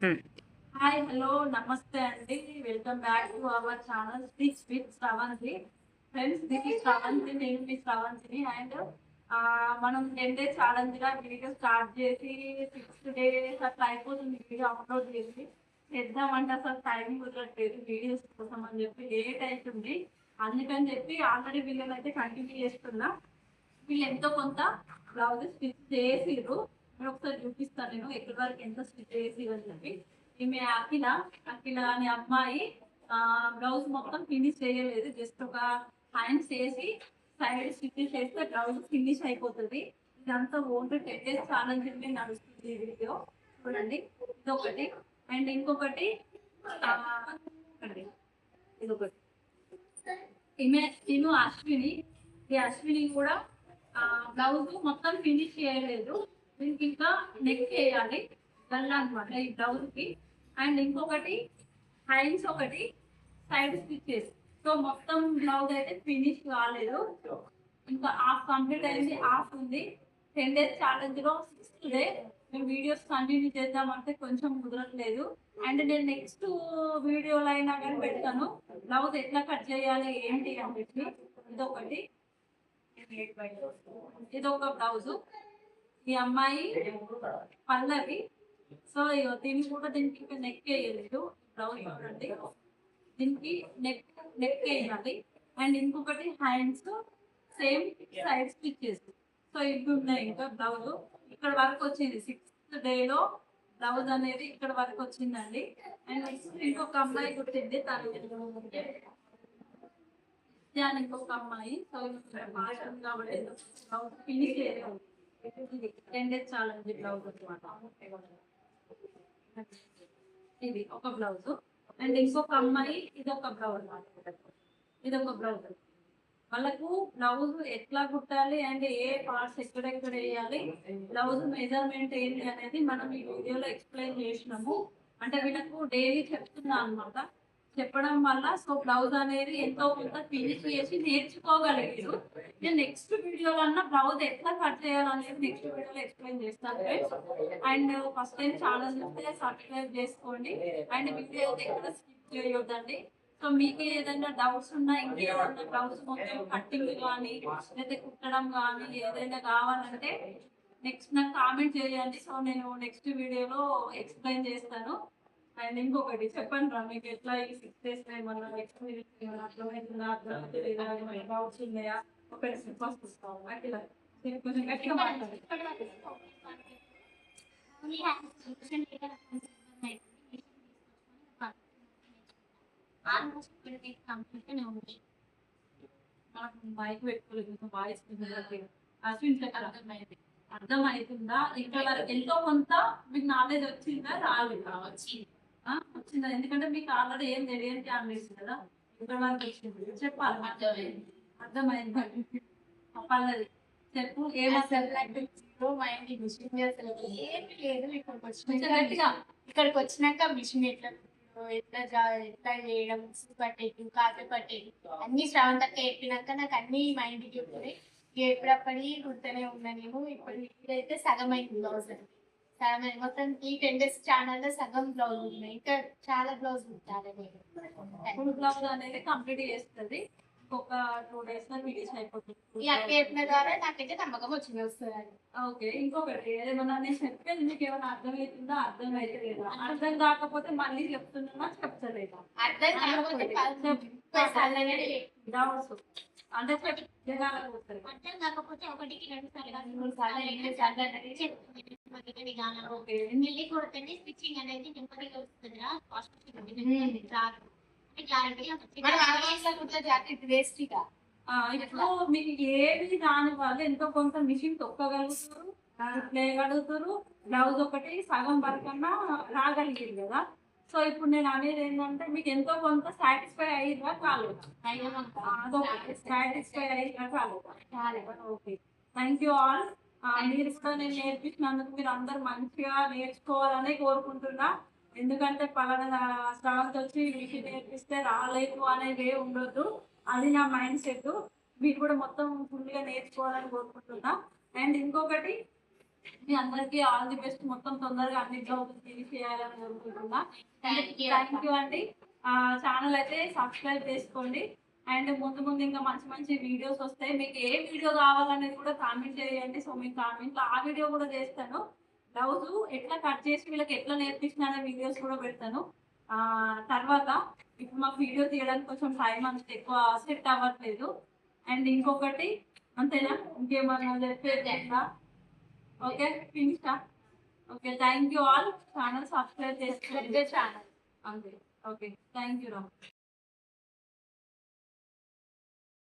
Hi hello నమస్తే అండి. Welcome back to our channel speaks with Sravanthi. Friends, this is Sravanthi. నేను మీ శ్రవంతిని. And మనం 10 days ఛాలెంజ్గా వీడియో స్టార్ట్ చేసి 6 days అట్లా అయిపోతుంది. వీడియో అప్లోడ్ చేసి చేద్దామంటే అసలు టైం కుదరట్లేదు వీడియోస్ కోసం అని చెప్పి లేట్ అవుతుంది. అందుకని చెప్పి ఆల్రెడీ వీళ్ళని అయితే కంటిన్యూ చేస్తున్నా. వీళ్ళు ఎంతో కొంత బ్లౌజ్ స్టిచ్ చేసిర్రు. నేను ఒకసారి చూపిస్తాను నేను ఎక్కడి వరకు ఎంత స్టిచ్ చేసి అని చెప్పి. ఈమె అఖిల అఖిల అనే అమ్మాయి బ్లౌజ్ మొత్తం ఫినిష్ చేయలేదు. జస్ట్ ఒక హ్యాండ్స్ వేసి సైడ్ స్టిచ్ చేస్తే బ్లౌజ్ ఫినిష్ అయిపోతుంది. ఇదంతా ఓన్లీ 10 days ఛాలెంజ్ నడుస్తుంది ఈ వీడియో. చూడండి, ఇదొకటి. అండ్ ఇంకొకటి ఇదొకటి. ఈమె నేను అశ్విని. ఈ అశ్విని కూడా బ్లౌజ్ మొత్తం ఫినిష్ చేయలేదు. దీనికి ఇంకా నెక్ వేయాలి గల్లా అనమాట ఈ బ్లౌజ్ కి. అండ్ ఇంకొకటి హ్యాండ్స్, ఒకటి సైడ్ స్టిచెస్. సో మొత్తం బ్లౌజ్ అయితే ఫినిష్ కాలేదు. ఇంకా హాఫ్ కంప్లీట్ అయింది, హాఫ్ ఉంది. 10 days ఛాలెంజ్ లో 6th day మేము వీడియోస్ కంటిన్యూ చేద్దామంటే కొంచెం కుదరట్లేదు. అండ్ నేను నెక్స్ట్ వీడియోలో అయినా కానీ పెడతాను బ్లౌజ్ ఎట్లా కట్ చేయాలి ఏంటి అని చెప్పి. ఇదొకటి, ఇదొక బ్లౌజు. ఈ అమ్మాయి పల్లవి. సో దీనికి కూడా దీనికి ఇంకా నెక్ వేయలేదు. బ్లౌజ్ చూడండి, దీనికి నెక్ వేయాలి. అండ్ ఇంకొకటి hands same side stitches. So ఇవి ఉన్నాయి. ఇంకా బ్లౌజ్ ఇక్కడ వరకు వచ్చింది. 6th day లో బ్లౌజ్ అనేది ఇక్కడ వరకు వచ్చిందండి. అండ్ నెక్స్ట్ ఇంకొక అమ్మాయి కుట్టింది, తను ఇంకొక అమ్మాయి. సో భాష కాబట్టి బ్లౌజ్ ఫినిష్ చేయలేదు. 10 days ఛాలెంజ్ బ్లౌజ్ అనమాట. ఇది ఒక బ్లౌజ్. అండ్ ఇంకొక అమ్మాయి ఇదొక బ్లౌజ్ అనమాట. ఇదొక బ్లౌజ్. వాళ్ళకు బ్లౌజ్ ఎట్లా కుట్టాలి అండ్ ఏ పార్ట్స్ ఎక్కడెక్కడ వేయాలి, బ్లౌజ్ మెజర్మెంట్ ఏంటి అనేది మనం ఈ వీడియోలో ఎక్స్ప్లెయిన్ చేసినాము. అంటే వీళ్ళకు డైలీ చెప్తున్నా అనమాట. చెప్పడం వల్ల సో బ్లౌజ్ అనేది ఎంతో కొంత ఫినిష్ చేసి నేర్చుకోగలిగారు. నేను నెక్స్ట్ వీడియోలో అన్న బ్లౌజ్ ఎట్లా కట్ చేయాలనేది నెక్స్ట్ వీడియోలో ఎక్స్ప్లెయిన్ చేస్తాను friends. And first time channel చూస్తే సబ్స్క్రైబ్ చేసుకోండి. అండ్ వీడియో ఎక్కడ స్కిప్ చేయొద్దండి. సో మీకు ఏదైనా డౌట్స్ ఉన్నా, ఇంకేదైనా బ్లౌజ్ మొత్తం కట్టింగ్ కానీ లేదా కుట్టడం కానీ ఏదైనా కావాలంటే నెక్స్ట్ నాకు కామెంట్ చేయండి. సో నేను నెక్స్ట్ వీడియోలో ఎక్స్ప్లెయిన్ చేస్తాను. అండ్ ఇంకొకటి చెప్పండి రా, మీకు ఎట్లా ఈ 6 days ఏమన్నా ఎక్స్పీరియన్స్ ఏమైనా అర్థమవుతుందా, అర్థమవుతుందా, ఏమైనా డౌట్స్ ఉన్నాయా? ఒకటి ఫస్ట్ ఇస్తాము అట్లా కొంచెం గట్టిగా మాట్లాడాలి. మైక్ పెట్టుకోలేదు, వాయిస్ అర్థమవుతుందా? ఇంకా ఎంతో కొంత మీకు నాలెడ్జ్ వచ్చిందా రాలేదా? వచ్చిందా? ఎందుకంటే మీకు ఆల్రెడీ ఏం తెలియని ఛానల్స్ కదా, ఇక్కడ వరకు వచ్చింది. చెప్పాలి, అర్థమైంది. పల్లది చెప్పు. ఇక్కడికి వచ్చినాక మిషన్ ఎట్లా ఎట్లా ఎట్లా చేయడం, పట్టేది కాపీ పట్టేది అన్ని శ్రావంతక్క చెప్పినాక నాకు అన్ని మైండ్కి చెప్తుంది. ఎప్పుడప్పటి కుడుతూనే ఉన్నా నేను. ఇప్పుడు ఇదైతే సగం అయింది బ్లౌజ్. సగం మొత్తం ఈ 10 days ఛానల్లో సగం బ్లౌజ్ ఉన్నాయి. ఇంకా చాలా బ్లౌజ్ కుట్టాలి. ఫుల్ బ్లౌజ్ అనేది కంప్లీట్ చేస్తుంది. ఒక 2 days లో ఫినిష్ అయిపోతుంది. ఈ అక్క చెప్పిన ద్వారా నాకైతే నమ్మకం వచ్చింది వస్తుంది. ఓకే, ఇంకొకటి ఏమన్నా నేను చెప్పేది మీకు ఏమైనా అర్థమవుతుందా, అర్థమైతలేదా? అర్థం కాకపోతే మళ్ళీ చెప్తున్నా, చెప్తలేదా? అర్థం కాకపోతే డౌట్స్ అంటే అర్థం కాకపోతే 1కి 2 సార్లు మళ్ళీ కొడితేనే స్టిచ్చింగ్ అనేది నెమ్మదిగా వస్తుందిరా. ఇప్పుడు మీకు ఏది దాని వల్ల ఎంతో కొంత మిషన్ తొక్కగలుగుతారు, లేగలుగుతారు. బ్లౌజ్ ఒకటి సగం వరకన్నా రాగలిగారు కదా. సో ఇప్పుడు నేను అనేది ఏంటంటే మీకు ఎంతో కొంత సాటిస్ఫై అయ్యిందా కాలేదు? సాటిస్ఫై అయ్యిందా కాలేదు? Okay, thank you all. మీరు కూడా నేను నేర్పించినందుకు మీరు అందరు మంచిగా నేర్చుకోవాలని కోరుకుంటున్నా. ఎందుకంటే పలానా శ్రావంతి వచ్చి మీకు నేర్పిస్తే రాలేదు అనేది ఉండొద్దు. అది నా మైండ్ సెట్. మీరు కూడా మొత్తం ఫుల్గా నేర్చుకోవాలని కోరుకుంటున్నా. అండ్ ఇంకొకటి మీ అందరికీ ఆల్ ది బెస్ట్. మొత్తం తొందరగా అన్ని బ్లౌజెస్ ఫినిష్ చేయాలని కోరుకుంటున్నా. Thank you. థ్యాంక్ యూ అండి. ఛానల్ అయితే సబ్స్క్రైబ్ చేసుకోండి. అండ్ ముందు ముందు ఇంకా మంచి మంచి వీడియోస్ వస్తాయి. మీకు ఏ వీడియో కావాలనేది కూడా కామెంట్ చేయండి. సో మీకు కామెంట్లో ఆ వీడియో కూడా చేస్తాను. బ్లౌజు ఎట్లా కట్ చేసి వీళ్ళకి ఎట్లా నేర్పించిన అనే వీడియోస్ కూడా పెడతాను. తర్వాత ఇప్పుడు మాకు వీడియో తీయడానికి కొంచెం టైం అంత ఎక్కువ సెట్ అవ్వట్లేదు. అండ్ ఇంకొకటి అంతేనా, ఇంకేమన్నా చెప్పేది? ఓకే ఫినిషా? Okay, thank you all. Channel subscribe చేసుకోండి. ఛానల్ అంతే. ఓకే, థ్యాంక్ యూ రా.